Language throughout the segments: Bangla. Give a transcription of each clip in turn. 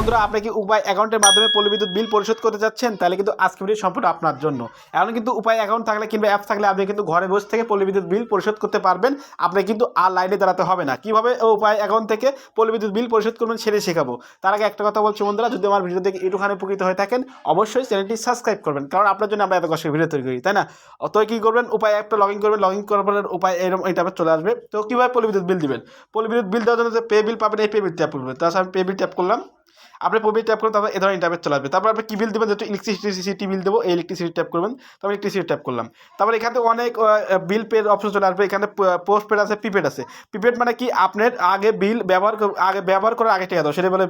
বন্ধুরা আপনি কি উপায় অ্যাকাউন্টের মাধ্যমে পল্লী বিদ্যুৎ বিল পরিশোধ করতে যাচ্ছেন? তাহলে কিন্তু আজকের ভিডিও সম্পূর্ণ আপনার জন্য। এখন কিন্তু উপায় অ্যাকাউন্ট থাকলে কিংবা অ্যাপস থাকলে আপনি কিন্তু ঘরে বসে থেকে পল্লী বিদ্যুৎ বিল পরিশোধ করতে পারবেন। আপনি কিন্তু আর লাইনে দাঁড়াতে হবে না। কিভাবে উপায় অ্যাকাউন্ট থেকে পল্লী বিদ্যুৎ বিল পরিশোধ করবেন সেটাই শেখাবো। তার আগে একটা কথা বলছি বন্ধুরা, যদি আমার ভিডিও দেখে একটুখানি উপকৃত হয়ে থাকেন অবশ্যই চ্যানেলটি সাবস্ক্রাইব করবেন, কারণ আপনার জন্য আমরা এত কষ্ট ভিডিও তৈরি করি, তাই না? তো কী করবেন, উপায় অ্যাপটা লগ ইন করবেন, লগ ইন করার পরে উপায় এরকম এটা চলে আসবে। তো কীভাবে পল্লী বিদ্যুৎ বিল দিবেন, পল্লী বিদ্যুৎ বিল দেওয়ার জন্য যে পে বিল পাবেন এই পে বিল ট্যাপ করবেন। তাছাড়া আমি পে বিল ট্যাপ করলাম, আপনি পে বিল ট্যাপ করুন, তারপর এ ধরনের ইন্টারফেস চলে আসবে। তারপর আপনি কী বিল দেবেন, যেহেতু ইলেকট্রিসিটি বিল দেবো, এই ইলেকট্রিসিটি ট্যাপ করবেন, তারপর ইলেকট্রিসিটি ট্যাপ করলাম। তারপর এখান থেকে অনেক বিল পের অপশন চলে আসবে। এখানে পোস্ট পেড আছে, প্রিপেড আছে। প্রিপেড মানে কি, আপনার আগে বিল ব্যবহার করার আগে টাকা দাও, সেটা বলে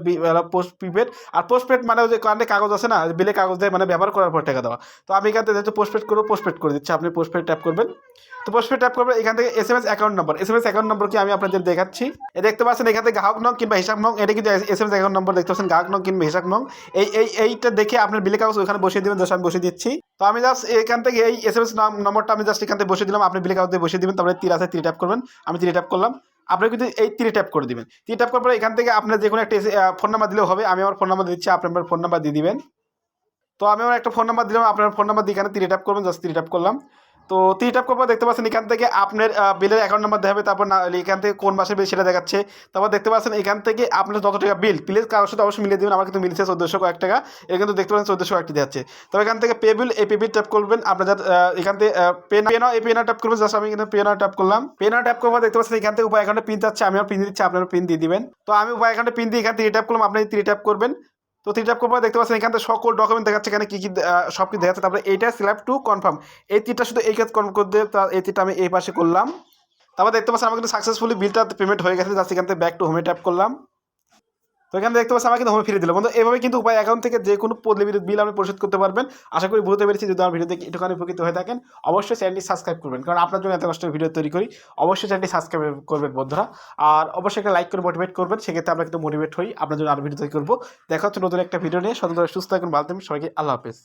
পোস্ট প্রিপেড। আর পোস্ট পেড মানে যে কারণে কাগজ আছে না, বিলে কাগজ দেয়, মানে ব্যবহার করার পর টাকা দেওয়া। তো আমি এখান থেকে যেহেতু পোস্ট পেড করবো, পোস্ট পেড করে দিচ্ছি। আপনি পোস্ট পেড ট্যাপ করবেন। তো পোস্টপেড ট্যাপ করবে, এখান থেকে SMS account number, SMS account number কি আমি আপনাদের দেখাচ্ছি। দেখতে পাচ্ছেন এখান থেকে গ্রাহক নং কিংবা হিসাব নং, এটা কিন্তু এসএমএস অ্যাকাউন্ট নম্বর দেখতে পাচ্ছেন, গ্রাহক নং কিংবা হিসাব নং। এইটা দেখে আপনার বিলে কাগজ ওখানে বসিয়ে দেবেন, জাস্ট আমি বসিয়ে দিচ্ছি। তো আমি জাস্ট এখান থেকে এই এসএমএস নম্বরটা আমি জাস্ট এখান থেকে বসিয়ে দিলাম, আপনি বিলে কাগজ দিয়ে বসিয়ে দেবেন। তারপরে তীর আছে, তীর ট্যাপ করবেন, আমি তীর ট্যাপ করলাম। আপনি কিন্তু এই তীরে ট্যাপ করে দিবেন। তীর ট্যাপ করার পরে এখান থেকে আপনার যে কোনো একটা ফোন নাম্বার দিলেও হবে। আমি আমার ফোন নাম্বার দিচ্ছি, আপনার ফোন নাম্বার দিয়ে দিবেন। তো আমি আমার একটা ফোন নাম্বার দিলাম, আপনার ফোন নাম্বার দিয়ে এখানে তীরে ট্যাপ করবেন, জাস্ট তীরে ট্যাপ করলাম। তো তীর ট্যাপ করবো, দেখতে পাচ্ছেন এখান থেকে আপনার বিলের অ্যাকাউন্ট নাম্বার দেখাবে, তারপর এখান থেকে কোন মাসের বিল সেটা দেখাচ্ছে। তারপর দেখতে পাচ্ছেন এখান থেকে আপনার যত টাকা বিল, প্লিজ কারোর সাথে অবশ্যই মিলিয়ে দেবেন। আমার কিন্তু মিলছে 1400 কয়েক টাকা, এটা কিন্তু দেখতে পাচ্ছেন 1400 কয়েকটি দেখাচ্ছে। তবে এখান থেকে পে বিল, এই পে বিল ট্যাপ করবেন। আপনার এখান থেকে পে নাও, এই পে নাও ট্যাপ করবেন, জাস্ট আমি কিন্তু পে নাও ট্যাপ করলাম। পে নাও ট্যাপ করবো, দেখতে পাচ্ছেন এখান থেকে উপায় অ্যাকাউন্টে পিন চাচ্ছে, আমি আমার পিন দিচ্ছি, আপনারা পিন দিয়ে দিবেন। তো আমি উপায় অ্যাকাউন্টে পিন দিয়ে এখান থেকে ট্যাপ করলাম, আপনি তীরে ট্যাপ করবেন। তো থ্রি ট্যাপ করবো, দেখতে পাচ্ছেন এখান থেকে সকল ডকুমেন্ট দেখাচ্ছে, এখানে কী কী সব কিছু দেখাচ্ছে। তারপরে এইটা স্ল্যাব টু কনফার্ম, এই তীরটা শুধু এই কাজ কনফার্ম করে দেবে। এই তীরটা আমি এই পাশে করলাম। তারপর দেখতে পাচ্ছেন আমার কিন্তু সাকসেসফুলি বিলটা পেমেন্ট হয়ে গেছে, জাস্ট এখান থেকে ব্যাক টু হোমে ট্যাপ করলাম। তো এখানে দেখতে পাচ্ছি আমার কিন্তু হোমে ফিরে দিল। বন্ধু এইভাবে কিন্তু উপায় অ্যাকাউন্ট থেকে যে কোনো পল্লী বিদ্যুৎ বিল আপনি পরিশোধ করতে পারবেন। আশা করি বুঝতে পেরেছি। যদি আমার ভিডিও দেখে একটুখানি উপকৃত হয়ে থাকেন অবশ্যই চ্যানেলটি সাবস্ক্রাইব করবেন, কারণ আপনার জন্য এত কষ্ট ভিডিও তৈরি করি। অবশ্যই চ্যানেলটি সাবস্ক্রাইব করবেন বন্ধুরা, আর অবশ্যই একটা লাইক করে মোটিভেট করবেন, সেক্ষেত্রে আমরা কিন্তু মোটিভেট হই, আপনার জন্য আরও ভিডিও তৈরি করবো। দেখা হচ্ছে নতুন একটা ভিডিও নিয়ে। সুস্থ থাকুন, ভালো থাকুন, সবাইকে আল্লাহ হাফেজ।